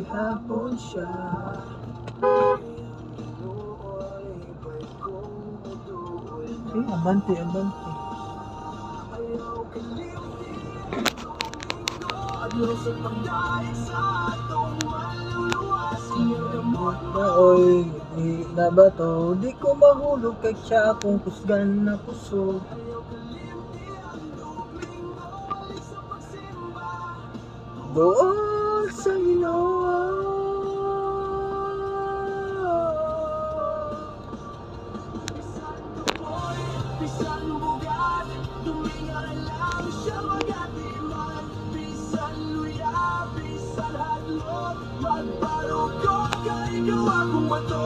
Hapon siya. Abante, abante. Oy, di na ba to? Di ko mahulog kay siya kung kusgan na puso. Doon sa Ginoo. Bisan bugat, dumingan lang siya magatiman. Bisan luya, bisan hadlok, magbarukot ka ikaw akong bato.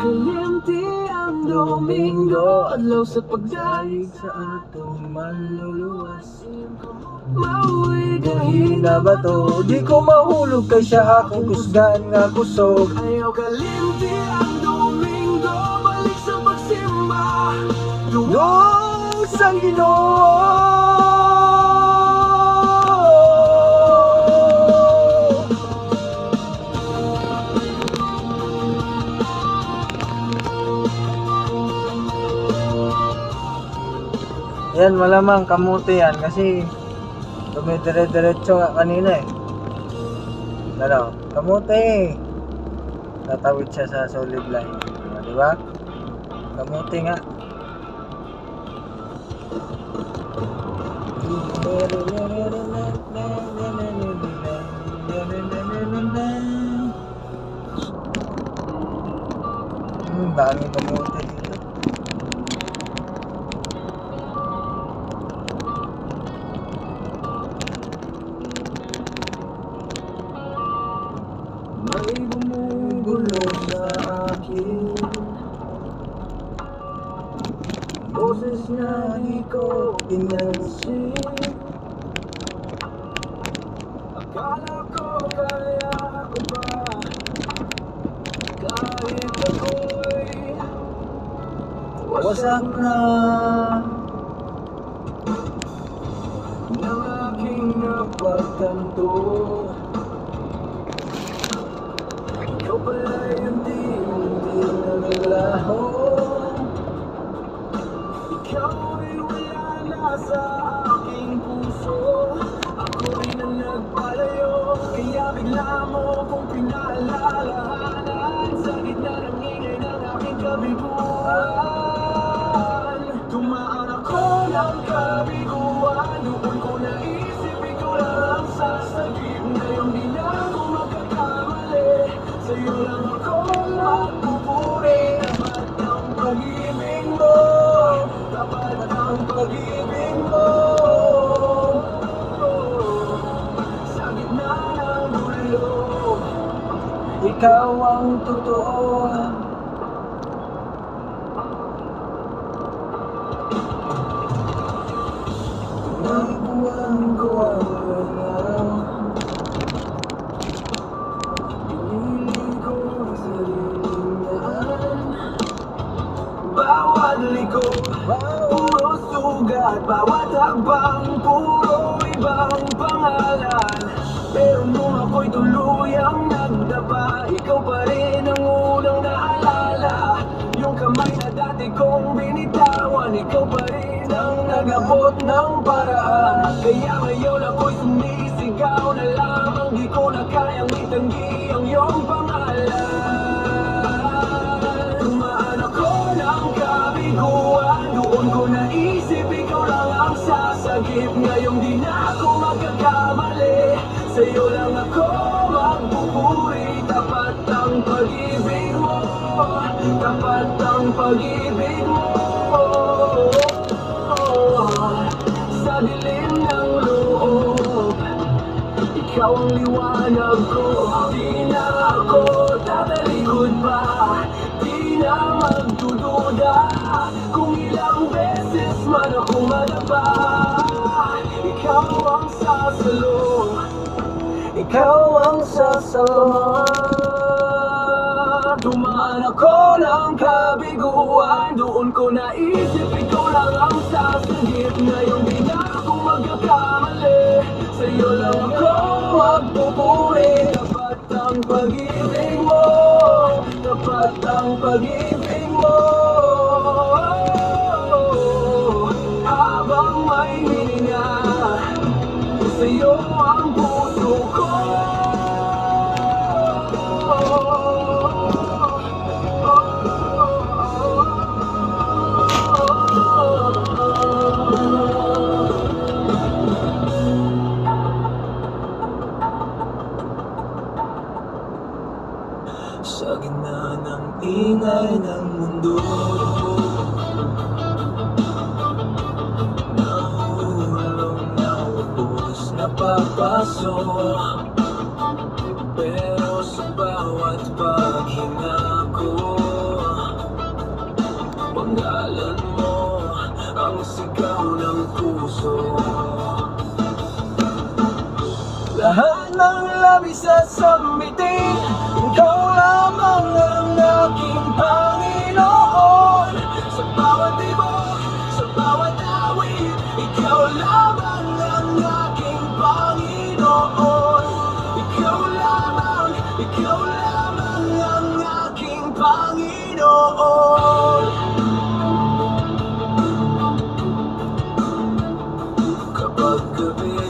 Kalimti ang Domingo, adlaw sa pagdaig sa atong manluluwas. Mauwi kahina ba to? Di ko mahulog kay siya akong kusgan nga kusog. Ayaw kalimti ang Domingo, balik sa pagsimba. Doon sa Ginoo. Yan, malamang kamuti yan kasi dumidire-diretso nga kanina eh. Ano? Kamuti! Tatawid siya sa solid line. Di ba? Kamuti nga. Daming kamuti dito. May bumubulong sa akin, boses na di ko pinansin. Akala ko kaya ko pa, kahit ako'y wasak na ng aking napagtanto. Ikaw pala'y unti-unti naglaho. Ikaw'y wala na sa aking puso. Ako'y na nagpalayo, kaya bigla mo kong pinaalalahanan. Sa gitna ng ingay ng aking kabiguan, tumaan ako ng kabiguan. Noon ko naisip ikaw lang ang sasagip. Ngayon di na ako magkakamali, sa'yo lang ako magpupuri. Tapat ang pag-ibig mo, tapat ang pag-ibig mo. Sa gitna ng gulo, ikaw ang totoo. Tumakbuhan ko ang araw, pinili ko ang sariling daan. Bawat liko, puro sugat, bawat hakbang, puro ibang pangalan. Pero nung ako'y tuluyang nagdapa, ikaw pa rin ang unang naalala. Yung kamay na dati kong binitawan, ikaw pa rin ang nag-abot ng paraan. Kaya ngayon ako'y sumisigaw na lamang, di ko na kayang itanggi ang iyong pangalan. Tumaan ako ng kabiguan, doon ko naisip ikaw lang ang sasagip. Ngayong di na ako magkakamali, sa'yo lang ako magpupuri. Tapat ang pag-ibig mo, tapat ang pag-ibig mo. Sa dilim ng loob, ikaw ang liwanag ko. Di na ako tatalikod pa, di na magdududa. Kung ilang beses man ako madapa, ikaw ang sasalo, ikaw ang sasalo. Dumaan ako ng kabiguan, buwan, doon ko naisip ikaw lang ang sasagip. Ngayon di na ako magkakamali, sa'yo lang ako magpupuri. Tapat ang pag-ibig mo, tapat ang pag-ibig mo. Habang may hininga, sa'yo ang puso ko. Sa gitna ng ingay ng mundo, nahulog na ubos na papasok. Pero sa bawat paghinga ko, pangalan mo ang sigaw ng puso. Lahat ng labis sa sambitin, ikaw lamang ang aking Panginoon. Sa bawat tibok, sa bawat awit, ikaw lamang ang aking Panginoon. Ikaw lamang ang aking Panginoon. Kapag gabi,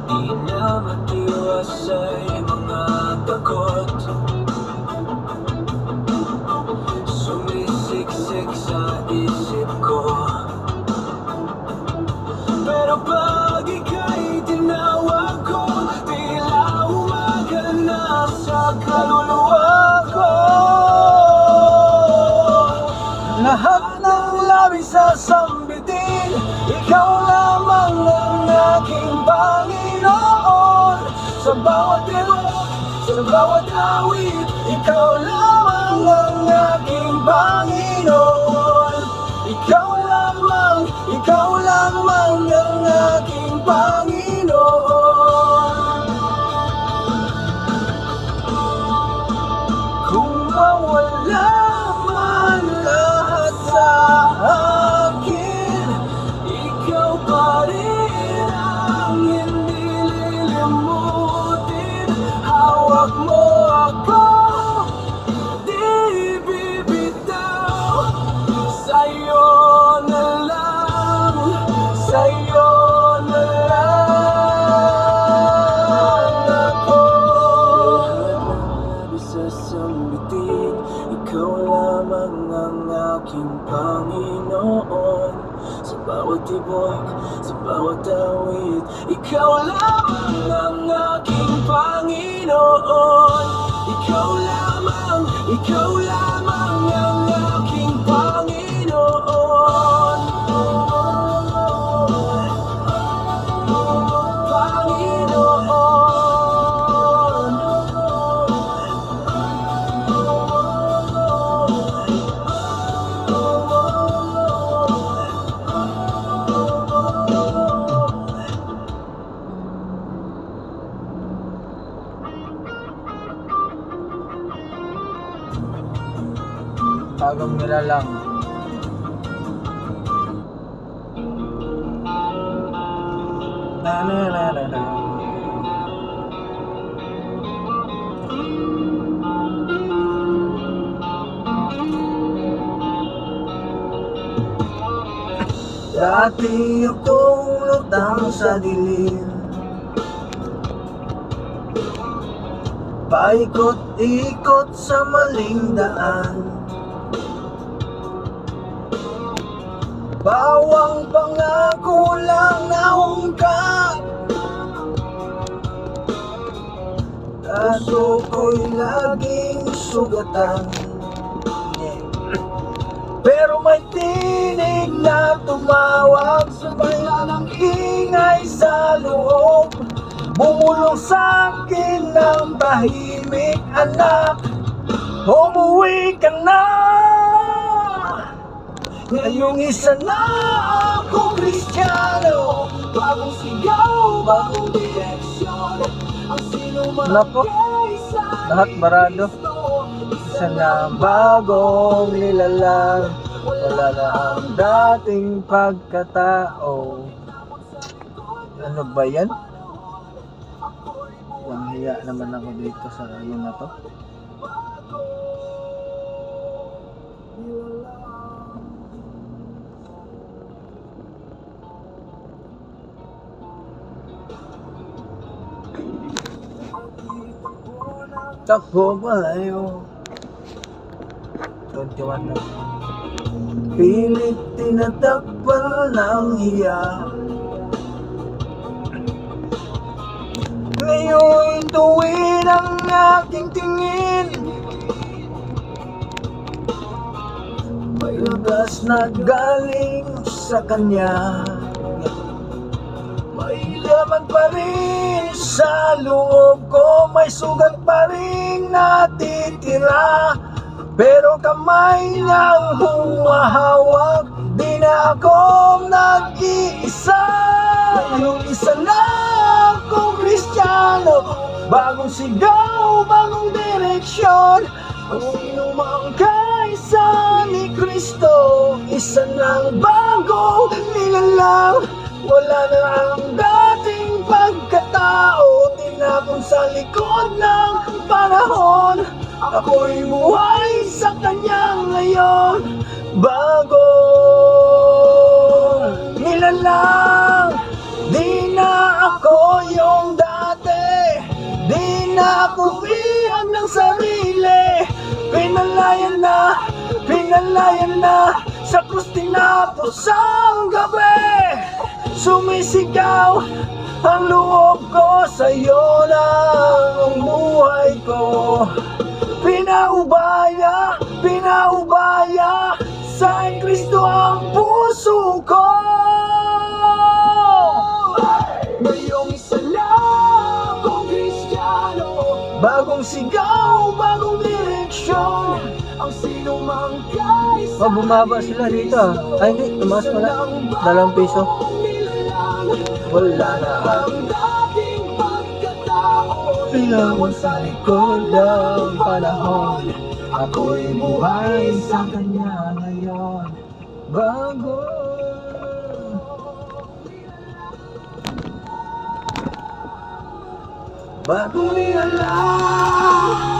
di na matiwasay mga takot, sumisiksik sa isip ko. Pero pag ika'y tinawag ko, tila umagal na sa kaluluwa ko. Lahat ng labis sa sambitin, ikaw lamang ang aking Panginoon. Sa bawat tibok, sa bawat awit, ikaw lamang ang aking Panginoon. Ikaw lamang ang aking Panginoon. Kung mawala man lahat sa akin, ikaw pa rin ang hindi lilimutin. Hawak mo ako, di bibitaw. Sa'yo na lang, sa'yo na lang ako. Lahat ng sa sambitin, ikaw lamang ang aking Panginoon. Sa bawat tibok, sa bawat awit, ikaw lamang ang aking Panginoon. Ikaw lamang ang aking Panginoon. Bagong nilalang. Na na na na na. Dati akong lutang sa dilim, paikot-ikot sa maling daan. Bawang pangako lang naungkat, kaso ko'y laging sugatan. Pero may tinig na tumawag, sabaya ng ingay sa loob. Bumulong sa'kin ng tahimik, anak, umuwi ka na. Ngayong isa na ako Kristiyano, bagong sigaw, bagong direksyon. Ang sino man Nako, kaysa lahat barado. isa na bagong nilalang. Wala na ang dating pagkatao. Ano ba yan? Ang hiya naman ako dito sa ano na to. Takbo palayo 21 na. Pilit tinatakpan ng hiya. Ngayon tuwin ang aking tingin, may labas na galing sa kanya. May laman pa rin sa loob ko, may sugat pa rin natitira. Pero kamay niyang humahawak, di na ako nag-iisa. Yung isa na akong Kristiyano, bagong sigaw, bagong direksyon. Ang sino mang kaisa ni Kristo, isa ng bagong nilalang. Wala na ang dating pagkatao, tinapon sa likod ng panahon. Ako'y buhay sa kanya ngayon, bagong nilalang. Di na ako yung dati, di na ako bihag ng sarili. Pinalayan na, sa krus tinapos ang gabi. Sumisigaw ang loob ko, sa'yo lang ang buhay ko. Pinaubaya sa Kristo ang puso ko. Ngayong isa lang akong Kristiyano, bagong sigaw, bagong direksyon. Ang sino mang kaisa. Bumaba sila dito. Ay hindi, tumaas pala. 2 piso. Wala na ang dating pagkatao, pinawon sa likod ng panahon. Ako'y buhay sa kanya ngayon, bago. Bagong nilalang.